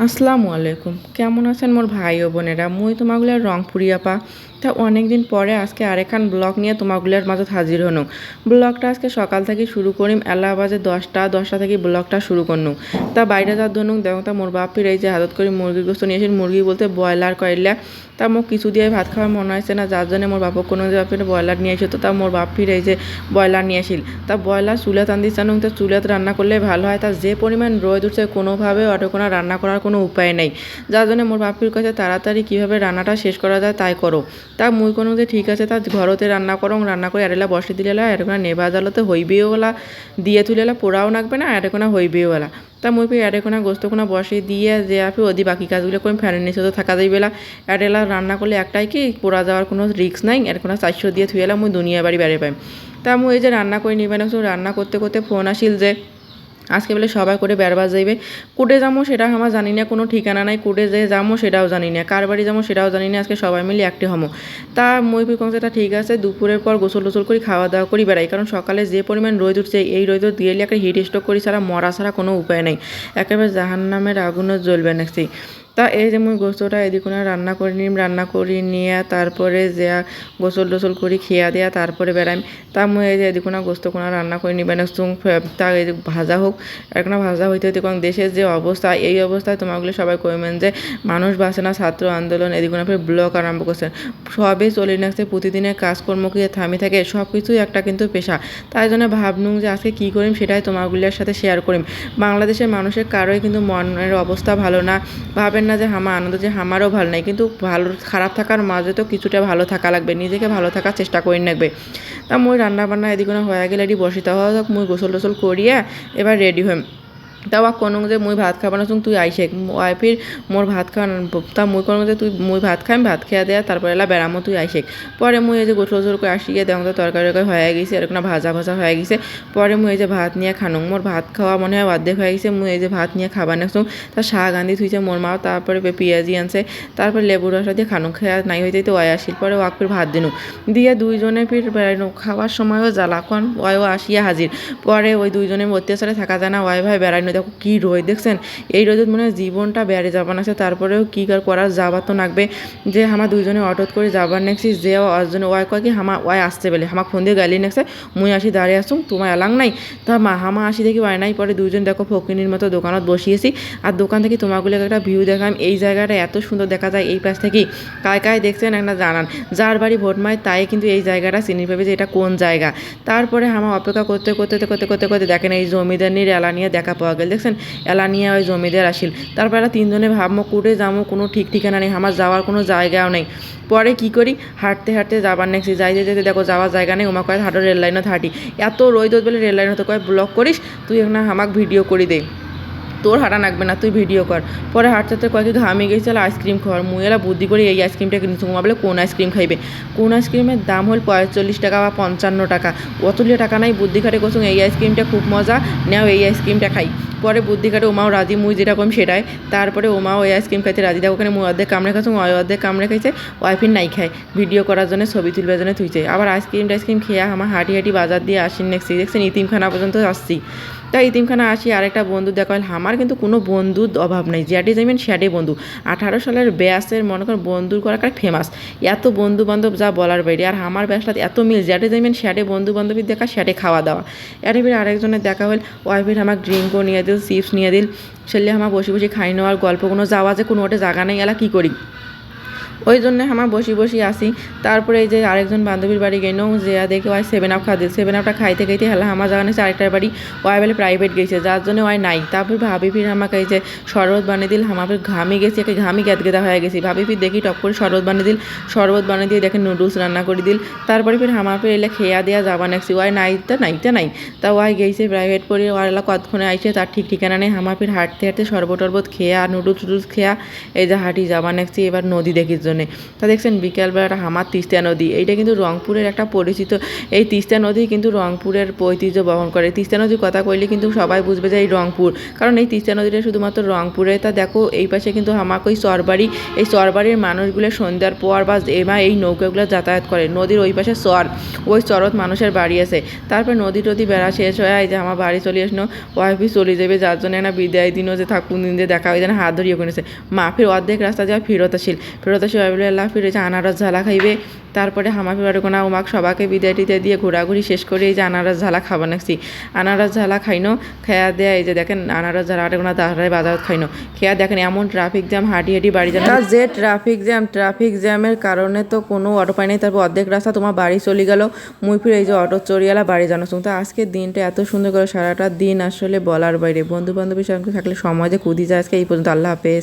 আসসালামু আলাইকুম। কেমন আছেন মোর ভাই ও বোনেরা? মুই তোমাগুলার রংপুরি আপা। তা অনেক দিন পরে আজকে আরেকখান ব্লগ নিয়ে তোমাগুলার মাঝত হাজির হনু। ব্লগটা আজকে সকাল থেকে শুরু করিম, এলা বাজে 10টা থেকে ব্লগটা শুরু করনু। তা বাইরে যার ধরুন দেখো তা মোর বাপির এই যে হাতত করে মুরগির গোস্ত নিয়ে এসেছিল, মুরগি বলতে ব্রয়লার কইলা। তা মোক কিছু দিয়ে ভাত খাওয়ার মনে হয়েছে না, যার জন্য মোর বাপক কোনো যে বাপির ব্রয়লার নিয়ে এসেছিল। তা মোর বাপির এই যে ব্রয়লার নিয়ে আসিল, তা ব্রয়লার চুলাত আনতে চানো, তা চুলাত রান্না করলে ভালো হয়। তা যে পরিমাণ রোদ উঠছে কোনোভাবে অটোকোনা রান্না করার কোনো উপায় নেই, যার জন্য মোর বাপির কাছে তাড়াতাড়ি কীভাবে রান্নাটা শেষ করা যায় তাই করো। তা মুই কোনো যে ঠিক আছে তা ঘরতে রান্না করো, রান্না করে এরেলা বসে দিলেলা, এরকম নেবা জালতে হইবেও বলা দিয়ে তুলেলা, পোড়াও নাকবে না, এরকম হইবেও বলা। তা মুই এরেকোনা গোস্তকোনা বসে দিয়ে যে আপনি ওদি বাকি কাজগুলো করে ফ্যানের নিচে তো থাকা যাই বেলা। এরেলা রান্না করলে একটাই কি পোড়া যাওয়ার কোনো রিস্ক নাই, এরকম 400 দিয়ে থুয়েলা মুই দুনিয়া বাড়ি বেড়ে পাই। তা মুই এই যে রান্না করে নিবে না, রান্না করতে করতে ফোন আসিল যে আজকে বলে সবাই করে বেড়বার যাইবে। কুটে যাবো সেটা আমার জানি না, কোনো ঠিকানা নাই। কুটে যে যাবো সেটাও জানি না, কার বাড়ি যাবো সেটাও জানি না। আজকে সবাই মিলে একটি হমো। তা মই কমছে তা ঠিক আছে, দুপুরের পর গোসল টোসল করি খাওয়া দাওয়া করি বেড়াই, কারণ সকালে যে পরিমাণ রোদ উঠছে এই রোদ দিয়ে একটা হিট স্ট্রোক করি ছাড়া মরা ছাড়া কোনো উপায় নেই, একেবারে জাহান্নামের আগুনও জ্বলবে নাকি। তা এই যে মুই গোস্তটা এদিকে রান্না করে নিম, রান্না করি নিয়ে তারপরে যে গোসল টোসল করি খেয়া দেয়া তারপরে বেড়াইম। তা মুই এই যে এদিকে গোস্ত কোনা রান্না করে নিবে না, তা এই যে ভাজা হোক, এখন ভাজা হইতে হইতে কারণ দেশের যে অবস্থা, এই অবস্থায় তোমাগুলো সবাই কইবেন যে মানুষ বাঁচে না, ছাত্র আন্দোলন এদিকে ফের ব্লগ আরম্ভ করছেন, সবই চলে নাকছে, প্রতিদিনের কাজকর্ম কি থামি থাকে, সব কিছুই একটা কিন্তু পেশা। তাই জন্য ভাবনুম যে আজকে কী করিম সেটাই তোমাগুলোর সাথে শেয়ার করিম। বাংলাদেশের মানুষের কারোই কিন্তু মনের অবস্থা ভালো না, ভাবেন না যে হামা আনন্দ, যে হামারও ভালো নাই, কিন্তু ভালো খারাপ থাকার মাঝে তো কিছুটা ভালো থাকা লাগবে, নিজেকে ভালো থাকার চেষ্টা করে রাখবে। তা মুই রান্না বান্না এদিকে হয়ে গেলে এটি বসিতে হওয়া যাক, মুই গোসল টোসল করিয়া এবার রেডি হইম। তাও কোনো যে মুই ভাত খাবা না তুই আইসে ওয়াইফির মোর ভাত খাওয়া। তা মুই কোনো যে মুই ভাত খাইম, ভাত খেয়া দেয়া তারপরে এলা বেড়ামো তুই আইসে। পরে মুই এই যে গোসল টোসল করে আসি গিয়ে দেখো তো তরকারি হয়ে গেছে, এরকম ভাজা ভাজা হয়ে গেছে। পরে মুই এই যে ভাত নিয়ে খানো, মোর ভাত খাওয়া মনে হয় অর্ধেক হয়ে গেছে। মুই এই যে ভাত নিয়ে খাবার নাকছো, তার শাক আন্দি থুইছে মোর মা, তারপরে পেঁয়াজি আনছে, তারপরে লেবুর রসা দিয়ে খানো। খেয়া নাই হইতেই তো ওয়াই আসিল, পরে ওয়াকফির ভাত দিনু দিয়ে দুইজনে ফির বেড়াইনো। খাওয়ার সময়ও জ্বালা, কন ওয়াইও আসিয়া হাজির। পরে ওই দুইজনের অত্যাচারে থাকা যায় না, ওয়াই ভাই বেড়াইনো। দেখো কী রোদ দেখছেন, এই রোদত মনে হয় জীবনটা বেড়ে যাবার আছে। তারপরেও কী করার যাবার তো লাগবে, যে আমার দুইজনে অটোত করে যাবার নেছি, যে অজনে ওয়াই কয় কি হামা ওয়াই আসতে বেলে আমাকে ফোন দিয়ে গালি নেছে, মুই আসি দাঁড়িয়ে আসুম তোমার এলাং নাই। তা হামা আসি দেখি ওয়াই নাই। পরে দুইজন দেখো ফকিনির মতো দোকানত বসিয়েছি, আর দোকান থেকে তোমাগুলো একটা ভিউ দেখাম। এই জায়গাটা এত সুন্দর দেখা যায় এই পাশ থেকে, কায় কায় দেখছেন একটা জানান, যার বাড়ি ভোটমায় তাই কিন্তু এই জায়গাটা চিনি পাবে যে এটা কোন জায়গা। তারপরে আমার অপেক্ষা করতে করতে করতে করতে করতে দেখেন এই জমিদারনির এলা নিয়ে দেখা পাওয়া গেল, দেখছেন এলা নিয়ে ওই জমিদার আসিল। তারপরে তিনজনে ভাবমো কুটে যাবো, কোনো ঠিক ঠিকানা নেই, আমার যাওয়ার কোনো জায়গাও নেই। পরে কি করি, হাঁটতে হাঁটতে যাবার নেক্সি যাইতে যেতে দেখো যাওয়ার জায়গা নেই, ওমা কয় হাঁটো রেল লাইনত হাঁটি। এত রোদ বলে রেল লাইন হতে কয় ব্লক করিস তুই, না আমাকে ভিডিও করি দে, তোর হাঁটা লাগবে না, তুই ভিডিও কর। পরে হাঁটতে কয়েক ঘামে গেছে, আইসক্রিম খাওয়ার মুই এলা বুদ্ধি করে এই আইসক্রিমটা কিনেছি। মা বলে কোন আইসক্রিম খাইবে, কোন আইসক্রিমের দাম হল 45 টাকা বা 55 টাকা, অতুলিয়া টাকা নাই। বুদ্ধি খাটে করছো এই আইসক্রিমটা খুব মজা, নেও এই আইসক্রিমটা খাই। পরে বুদ্ধি খাটে ওমাও রাজি, মুই যেটা কম সেটাই। তারপরে ওমাও ওই আইসক্রিম খাইতে রাজি। দেখো ওখানে মুই অর্ধেক কামড়ে খাচ্ছি, ওই অর্ধেক কামড়ে খাইছে, ওয়াইফির নাই খায়, ভিডিও করার জন্য ছবি তুলবার জন্য থুইছে। আবার আইসক্রিম খেয়ে আমার হাঁটি হাঁটি বাজার দিয়ে আসি নেক্সি, দেখছেন ইতিমখানা পর্যন্ত আসছি। তাই ইতিমখানা আসি, আরেকটা বন্ধু দেখা হল। আমার কিন্তু কোনো বন্ধুর অভাব নেই, যেটি যাবেন সেটাই বন্ধু। 18 সালের ব্যাসের মনে করেন বন্ধুর করা ফেমাস, এত বন্ধু বান্ধব যা বলার বাইরে। আর আমার ব্যাসটা এত মিল, যেটি যাবেন সেটাই বন্ধু বান্ধবীর দেখা, সেটাই খাওয়া দাওয়া। এর ফির আরেকজনের দেখা হল, ওয়াইফের আমার ড্রিঙ্কও নিয়ে দিল, চিপস নিয়ে দিল, সেলে আমার বসে বসে খাই নেওয়ার গল্প, কোনো যাওয়া যে কোনো ওটা জায়গা নেই, এলা কী করি, ওই জন্য আমার বসি আসি। তারপরে এই যে আরেকজন বান্ধবীর বাড়ি গেল, যে দেখে ওই 7 আপ খা দিল, 7 আপটা খাইতে খাইতে হেলা আমার জায়গা নিয়েছে আরেকটার বাড়ি, ওই বেলে প্রাইভেট গেছে, যার জন্য ওই নাই। তারপর ভাবি ফির আমাকে এই যে শরবত বানিয়ে দিল, আমার ঘামে গেছি, একে ঘামি গেদগেদা হয়ে গেছি। ভাবি ফির দেখি টপ করে শরবত বানিয়ে দিল, শরবত বানিয়ে দিয়ে দেখেন নুডলস রান্না করে দিল। তারপরে ফির আমার ফির এলে খেয়া দেওয়া যাবা নাকছি, ওই নাইতে নাই। তা ওই গেছে প্রাইভেট পড়ে, ওর এলা কতক্ষণে আইসে তার ঠিক ঠিকানা নেই। আমার ফির হাঁটতে হাঁটতে শরবত টরবত খেয়া নুডলস টুডলস খেয়া এই যে হাঁটি যাবা নাকছি এবার নদী দেখির জন্য। জন্য। তা দেখছেন বিকেলবেলাটা হামার তিস্তা নদী, এইটা কিন্তু রংপুরের একটা পরিচিত, এই তিস্তা নদী কিন্তু রংপুরের ঐতিহ্য বহন করে। তিস্তা নদীর কথা কইলে কিন্তু সবাই বুঝবে যে এই রংপুর, কারণ এই তিস্তা নদীটা শুধুমাত্র রংপুরে। তা দেখো এই পাশে কিন্তু হামাক ওই চরবাড়ি, এই চরবাড়ির মানুষগুলো সন্ধ্যার পর বা এই নৌকাগুলো যাতায়াত করে। নদীর ওই পাশে চর, ওই চরত মানুষের বাড়ি আছে। তারপর নদী টদী বেড়া শেষ হয়ে এই যে আমার বাড়ি চলে আসনো, ওয়াইফি চলে যাবে, যার জন্য একটা বিদায় দিনও যে থাক কোন দিন যে দেখা হয় যেন হাত ধরিয়ে করেছে। মা ফির অর্ধেক রাস্তা যাওয়া ফেরত আসিল বলে আল্লাহ ফিরেছে আনারস ঝালা খাইবে। তারপরে হামাফি বাড়ি কোনা উমাক সবাকে বিদায় টিদায় দিয়ে ঘোরাঘুরি শেষ করে এই যে আনারস ঝালা খাবার নাকছি। আনারস ঝালা খাইনো, খেয়া দেয় এই যে দেখেন আনারস ঝালা কোনা দাঁড়ায় বাজার খাইনো, খেয়া দেখেন এমন ট্রাফিক জ্যাম, হাঁটি হাঁটি বাড়ি যান। যে ট্রাফিক জ্যামের কারণে তো কোনো অটো পাই নাই। তারপর অর্ধেক রাস্তা তোমার বাড়ি চলে গেল, মুই ফিরে এই যে অটো চড়িয়ালা বাড়ি জানো। তো আজকের দিনটা এত সুন্দর করে সারাটা দিন আসলে বলার বাইরে। বন্ধু বান্ধবীর সঙ্গে থাকলে সময় যে কুদি যায়। আজকে এই পর্যন্ত, আল্লাহ হাফেজ।